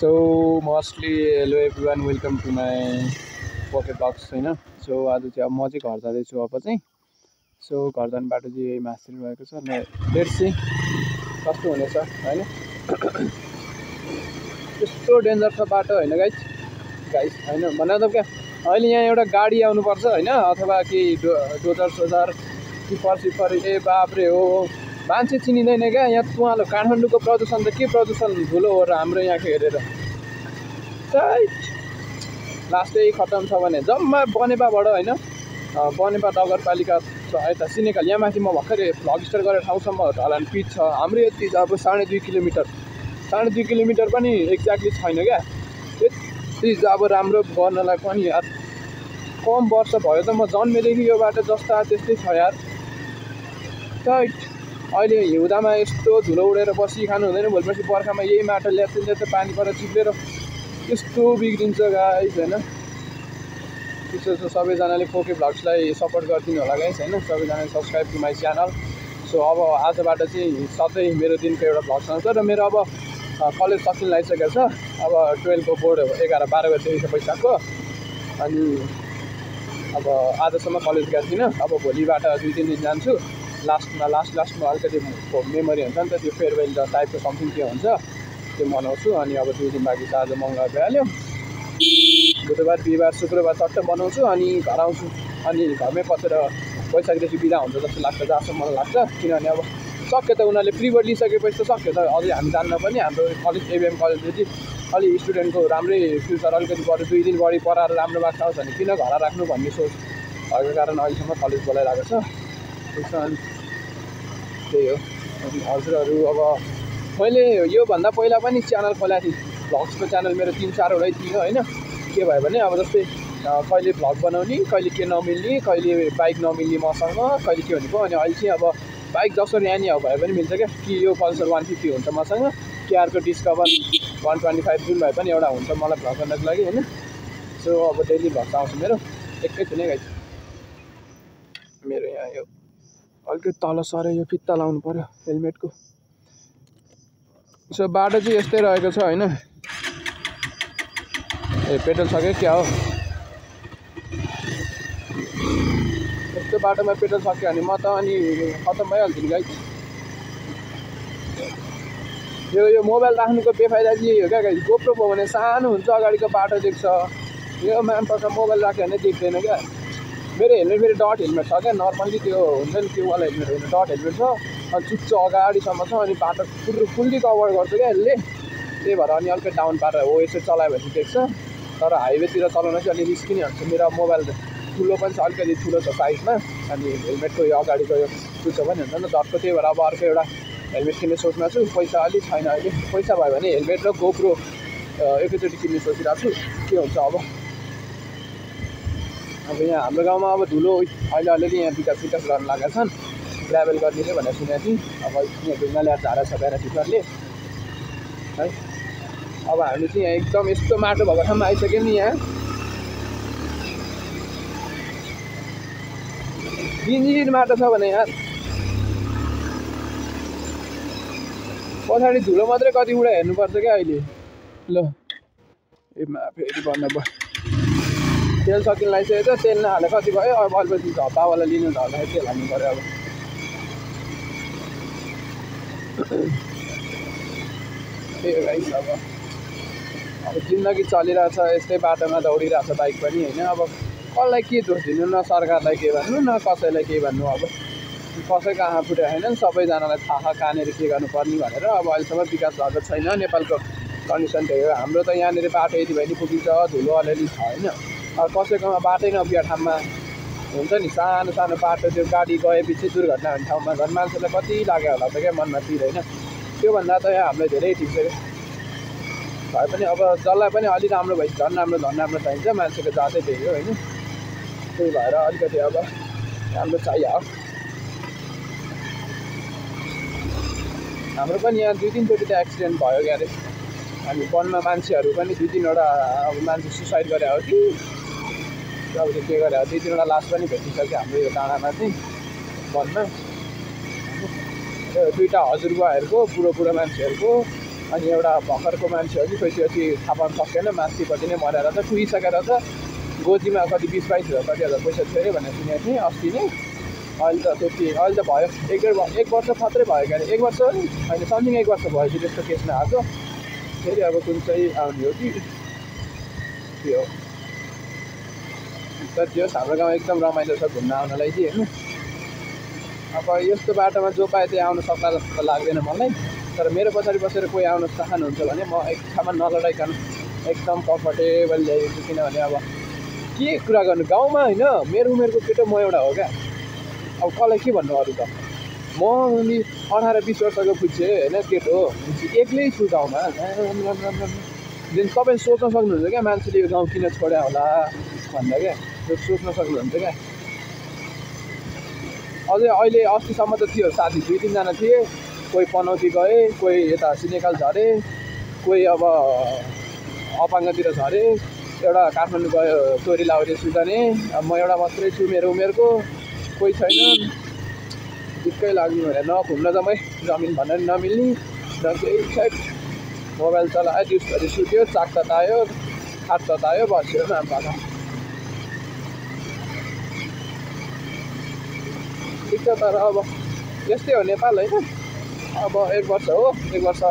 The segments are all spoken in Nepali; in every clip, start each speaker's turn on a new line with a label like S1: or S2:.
S1: So mostly hello everyone, welcome to my pocket box होइन. सो आज चाहिँ अब म चाहिँ घर जाँदैछु अब चाहिँ. सो घर जाने बाटो चाहिँ यही मास्तिर भएको छ. लेट्स सी कस्तो हुनेछ होइन. त्यस्तो डेन्जर छ बाटो होइन गाइस होइन भन्दा त क्या अहिले यहाँ एउटा गाडी आउनुपर्छ होइन, अथवा कि डोजर सोजर कि पर्सिफर ए बाप्रे हो मान्छे चिनिँदैन क्या यहाँ. उहाँहरू काठमाडौँको प्रदूषण त के प्रदूषण धुलो हो र हाम्रो यहाँको हेरेर लास्टै खतम छ भने जम्मा बनेपाबाट होइन. बनेपा नगरपालिका यता सिनेकल यहाँ माथि म भर्खरै भ्लग स्टार्ट गरेर ठाउँसम्म ढलान पिच छ. हाम्रो यति अब 2.5 किलोमिटर 2.5 किलोमिटर पनि एक्ज्याक्टली छैन क्या. त्यति अब राम्रो गर्नलाई पनि यार कम वर्ष भयो त म जन्मेदेखि यो बाटो जस्ता त्यस्तै छ यार. अहिले हिउँदामा यस्तो धुलो उडेर बसी खानु हुँदैन, भोलिपर्सि बर्खामा यही माटो ल्याप्दै पानी परेर चिप्लेर यस्तो बिग्रिन्छ गाइस होइन. त्यसो सबैजनाले पोके भ्लग्सलाई सपोर्ट गरिदिनु होला गाइस होइन. सबैजनाले subscribe to my channel. So अब आजबाट चाहिँ सधैँ मेरो दिनको एउटा भ्लग आउँछ र मेरो अब कलेज सकिन लागिसकेको छ. अब 12 को बोर्ड 11-12 गतेदेखि पैसाको अनि अब आजसम्म कलेज गएको थिइनँ. अब भोलिबाट 2-3 दिन जान्छु. लास्टमा अलिकति मेमोरी हुन्छ नि त, त्यो फेयरवेल टाइपको समथिङ के हुन्छ त्यो मनाउँछु. अनि अब 2 दिन बाँकी छ. आज मङ्गलबार भइहाल्यो, बुधबार बिहिबार शुक्रबार चट्ट बनाउँछु अनि घर आउँछु. अनि घरमै बसेर पैसादेखि बिदा हुन्छ जस्तो लाग्छ, जहाँसम्म मलाई लाग्छ. किनभने अब सक्यो त उनीहरूले प्री बोर्ड लिइसकेपछि त सक्यो त. अझै हामी जान्न पनि, हाम्रो कलेज एबिएम कलेजले अलि स्टुडेन्टको राम्रै फ्युचर अलिकति बरु 2 दिन बढी पढाएर राम्रो मार्क्स आउँछ भने किन घर राख्नु भन्ने सोच भएको कारण अहिलेसम्म कलेज बोलाइरहेको छ. अनि त्यही हो. अनि हजुरहरू अब मैले योभन्दा पहिला पनि च्यानल खोलेको थिएँ, भ्लग्सको च्यानल मेरो 3-4वटै थियो होइन. के भयो भने अब जस्तै कहिले भ्लग बनाउने, कहिले के नमिल्ने, कहिले बाइक नमिल्ने मसँग, कहिले के हुने भयो. अनि अहिले चाहिँ अब बाइक जसरी यानी भए पनि मिल्छ क्या. कि यो पल्सर 150 हुन्छ मसँग, केआरको डिस्कभर 125 जुन भए पनि एउटा हुन्छ मलाई भ्लग गर्नको लागि होइन. सो अब डेली भ्लग्स आउँछ मेरो. एकैछिन है गाइस, मेरो यहाँ यो अलिकति तल सर यो फित्ता लाउनु पर्यो हेलमेटको. सो बाटो चाहिँ यस्तै रहेको छ होइन. ए पेट्रोल सक्यो क्या हो, यस्तो बाटोमा पेट्रोल सक्यो भने म त अनि खतम भइहाल्छु नि गाइस. यो मोबाइल राख्नुको बेफाइदा चाहिँ यही हो क्या गाइस. गोप्रो भयो भने सानो हुन्छ, अगाडिको बाटो देख्छ. यो म्यामपर्छ मोबाइल राख्यो भने देख्दैन क्या. मेरो हेलमेट फेरि डट हेलमेट छ क्या, नर्मल्ली त्यो हुन्छ नि त्यो वाला हेलमेट होइन, डट हेलमेट छ. अनि चुच्च अगाडिसम्म छ अनि बाटो फुल्ली कभर गर्छ क्या यसले. त्यही भएर अनि अलिकति डाउन पारेर हो यसो चलायो भने देख्छ. तर हाइवेतिर चलाउन चाहिँ अलिक रिस्की नै हुन्छ. मेरो मोबाइल ठुलो पनि छ, अलिकति ठुलो छ साइजमा. अनि हेलमेटको यो अगाडिको यो चुच्चो पनि हुन्छ नि त डटको. त्यही भएर अब अर्को एउटा हेलमेट किन्ने सोचमा छु. पैसा अलिक छैन अहिले. पैसा भयो भने हेलमेट र गोप्रो एकैचोटि किन्ने सोचिरहेको छु. के हुन्छ अब यहाँ हाम्रो गाउँमा अब धुलो अहिले अलिअलि यहाँ विकास गर्न लागेका छन्. ग्राभेल गर्नेले भनेर सुनेको थिएँ. अब यहाँ ढुङ्गा ल्याएर झारा छ प्यारा टिचरले है. अब हामी चाहिँ यहाँ एकदम यस्तो माटो भएको ठाउँमा आइसक्यौँ नि. यहाँ दिनदिन माटो छ भने यहाँ पछाडि धुलो मात्रै कति उडा हेर्नुपर्छ क्या अहिले. ल एमा फेरि बन्द भयो. तेल सकिन लागिसकेको छ, तेल नहाले कति भयो. अब अलिकति झप्पावाला लिनु झर्दाखेरि तेल हाल्नु पऱ्यो. अब त्यही हो गाइस. अब जिन्दगी चलिरहेछ यस्तै बाटोमा दौडिरहेछ बाइक पनि होइन. अब कसलाई के दोष दिनु, न सरकारलाई के भन्नु न कसैलाई के भन्नु. अब कसैको आँखा फुटेको छैन, सबैजनालाई थाहा कहाँनिर के गर्नुपर्ने भनेर. अब अहिलेसम्म विकास भएको छैन. नेपालको कन्डिसन त्यही हो. हाम्रो त यहाँनिर बाटो यति भए नि पुगिन्छ, धुलो अलिअलि छ होइन. अब कसैकोमा बाटै नपुगेको ठाउँमा हुन्छ नि सानो सानो बाटो, त्यो गाडी गएपछि दुर्घटना हुने ठाउँमा झन् मान्छेलाई कति लाग्यो होला त क्या मनमा पिर होइन. त्योभन्दा त यहाँ हामीलाई धेरै ठिक छ क्या. भए पनि अब जसलाई पनि अलिक राम्रो भएपछि झन् राम्रो चाहिन्छ. मान्छेको जातै त्यही हो होइन. त्यही भएर अलिकति अब राम्रो चाहियो. हाम्रो पनि यहाँ 2-3 चोटि त एक्सिडेन्ट भयो क्यारे. अनि वनमा मान्छेहरू पनि 2-3वटा अब मान्छे सुसाइड गरे हो कि अब त्यो के गरे हो. 2-3वटा लास पनि भेटिसक्यो हाम्रो यो डाँडामा चाहिँ वनमा. 2टा हजुरबुवाहरूको बुढो मान्छेहरूको अनि एउटा भर्खरको मान्छे हो कि खोइपछि थाहा पाउनु सकेन माथिपट्टि नै मरेर त कुहिसकेर त गोजीमा कति 20-22 कति हजार पैसा थियो अरे भनेर सुनेको थिएँ अस्ति नै। अहिले त त्यति अहिले त भयो 1 वर्ष मात्रै भयो क्या अरे 1 वर्ष नि होइन समथिङ 1 वर्ष भयो त्यस्तो केसमा आएको। फेरि अब कुन चाहिँ आउने हो कि के हो तर त्यो हाम्रो गाउँ एकदम रमाइलो छ घुम्न आउनलाई चाहिँ होइन। अब यस्तो बाटोमा जो पाए त्यही आउनु सक्ला जस्तो त लाग्दैन मलाई, तर मेरो पछाडि बसेर कोही आउन चाहनुहुन्छ भने म एक ठाउँमा नलडाइकन एकदम कम्फर्टेबल ल्याइदिन्छु। किनभने अब के कुरा गर्नु गाउँमा होइन मेरो उमेरको केटो म एउटा हो क्या। अब कसलाई के भन्नु अरू त म नि 18-20 वर्षको पुग्छु होइन केटो एक्लै छु गाउँमा। जुन तपाईँ सोच्न सक्नुहुन्छ क्या मान्छेले यो गाउँ किन छोड्या होला भन्दा क्या त्यो सोच्न सक्नुहुन्छ क्या। अझै अहिले अस्तिसम्म त थियो साथी 2-3 जना थिए, कोही पनौती गए, कोही यता सिनेकाल झरे, कोही अब अपाङ्गतिर झरे, एउटा काठमाडौँ गयो चोरी लाउरे सुजाने। अब म एउटा मात्रै छु मेरो उमेरको, कोही छैन। दिक्कै लाग्ने भनेर न घुम्न जम्मै जमिन भनेर नमिल्ने न केही साइड मोबाइल चलायो दिउँसभरि सुत्यो चाक ततायो खाट ततायो बस्यो नाम ठिक छ। तर अब यस्तै हो नेपाल होइन। अब 1 वर्ष हो 1 वर्ष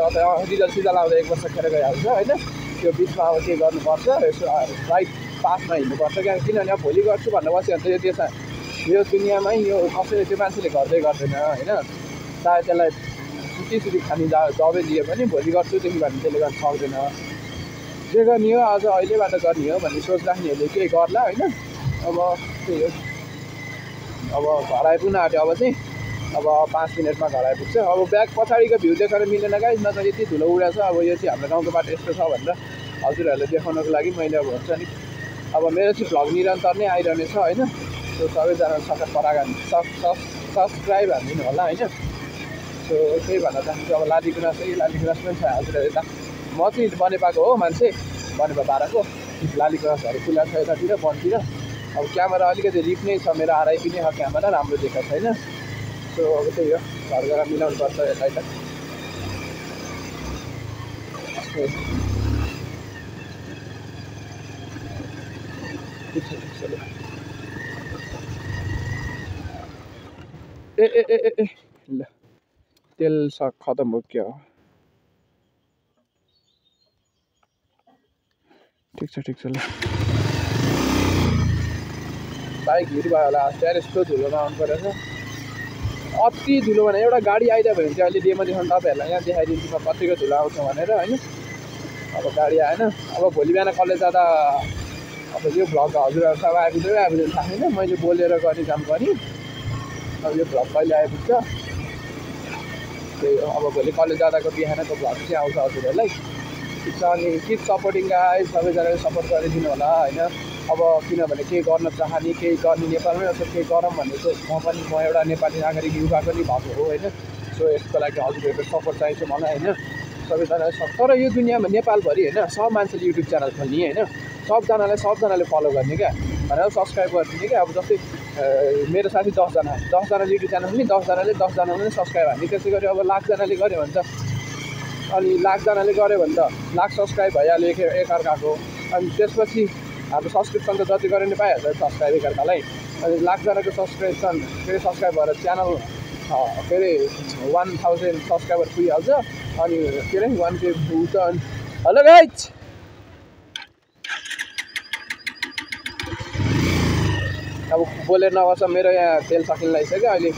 S1: रिजल्ट सिजल्ट आउँदा 1 वर्ष खेर गइहाल्छ होइन। त्यो बिचमा अब के गर्नुपर्छ यसो राइट पासमा हिँड्नुपर्छ क्या। किनभने अब भोलि गर्छु भनेर बस्यो भने त यो दुनियाँमै यो कसैले त्यो मान्छेले गर्दैन होइन। चाहे त्यसलाई सुती खाने जबै दियो पनि भोलि गर्छुदेखि भने त्यसले गर्न सक्दैन। जे गर्ने हो आज अहिलेबाट गर्ने हो भन्ने सोच राख्नेहरूले केही गर्ला होइन। अब त्यही हो। अब घर आइपुग्न आँट्यो अब चाहिँ अब 5 मिनटमा घर आइपुग्छ। अब ब्याग पछाडिको भ्यू देखाएर मिलेन गाइस, न त यति धुलो उडेको छ। अब यो चाहिँ हाम्रो गाउँको बाटो यस्तो छ भनेर हजुरहरूले देखाउनको लागि मैले अब हुन्छ नि अब मेरो चाहिँ भ्लग निरन्तर नै आइरहने छ होइन। सो सबैजना सब्सक्राइब हानिदिनु होला होइन। सो त्यही भन्न चाहन्छु। अब लालीगुराँस पनि छ हजुरहरू यता म चाहिँ बनेपाको हो मान्छे बनेपा 12को लालीगुराँसहरू खुला छ यतातिर वनतिर। अब क्यामेरा अलिकति रिप नै छ मेरो आरआइपी नै छ क्यामेरा राम्रो देखाएको छैन। सो अब त्यही हो घर गएर मिलाउनु पर्छ यता यता। ए ल तेल खतम हो क्या हो। ठिक छ ल बाइक हिँडी भयो होला त्यहाँ यस्तो धुलोमा आउनु परेछ। अति धुलो भने एउटा गाडी आइदियो भने चाहिँ अहिले डेमा देखाउनु तपाईँहरूलाई यहाँ देखाइदिन्छु म कतिको धुलो आउँछ भनेर होइन। अब गाडी आएन। अब भोलि बिहान कलेज जाँदा अब यो भ्लग हजुरहरू सब आइपुग्दैन थाहा छैन। मैले बोलेर गर्ने काम गरेँ। अब यो भ्लग कहिले आइपुग्छ त्यही हो। अब भोलि कलेज जाँदाको बिहानको भ्लग चाहिँ आउँछ हजुरहरूलाई। ठिक छ। अनि किप सपोर्टिङ गाइस सबैजनाले सपोर्ट गरिदिनु होला होइन। अब किनभने केही गर्न चाहने केही गर्ने नेपालमै अथवा केही गरौँ भनेको म एउटा नेपाली नागरिक युवा पनि भएको हो होइन। सो यसको लागि हजुरहरूको सपोर्ट चाहिन्छ मलाई होइन। सबैजनाले तर यो दुनियाँमा नेपालभरि होइन सब मान्छेले युट्युब च्यानल खोल्ने होइन। सबजनाले फलो गर्ने क्या भनेर सब्सक्राइब गरिदिने क्या। अब जस्तै मेरो साथी 10जनाले युट्युब च्यानल खोल्ने 10जनाले सब्सक्राइब हान्ने। त्यसै गरी अब लाखजनाले गऱ्यो भने त अनि लाखजनाले गऱ्यो भने त लाख सब्सक्राइब भइहाल्यो एकअर्काको। अनि त्यसपछि हाम्रो सब्सक्रिप्सन त जति गरे नि पाइहाल्छ सब्सक्राइब एकअर्कालाई। अनि लाखजनाको सब्सक्रिप्सन फेरि सब्सक्राइब भएर च्यानल फेरि 1000 सब्सक्राइबर पुगिहाल्छ। अनि के अरे 1K पुग्छ। अनि हेलो गाइज अब बोलेर नबस्छ मेरो यहाँ तेल सकिन लागिसक्यो अहिले।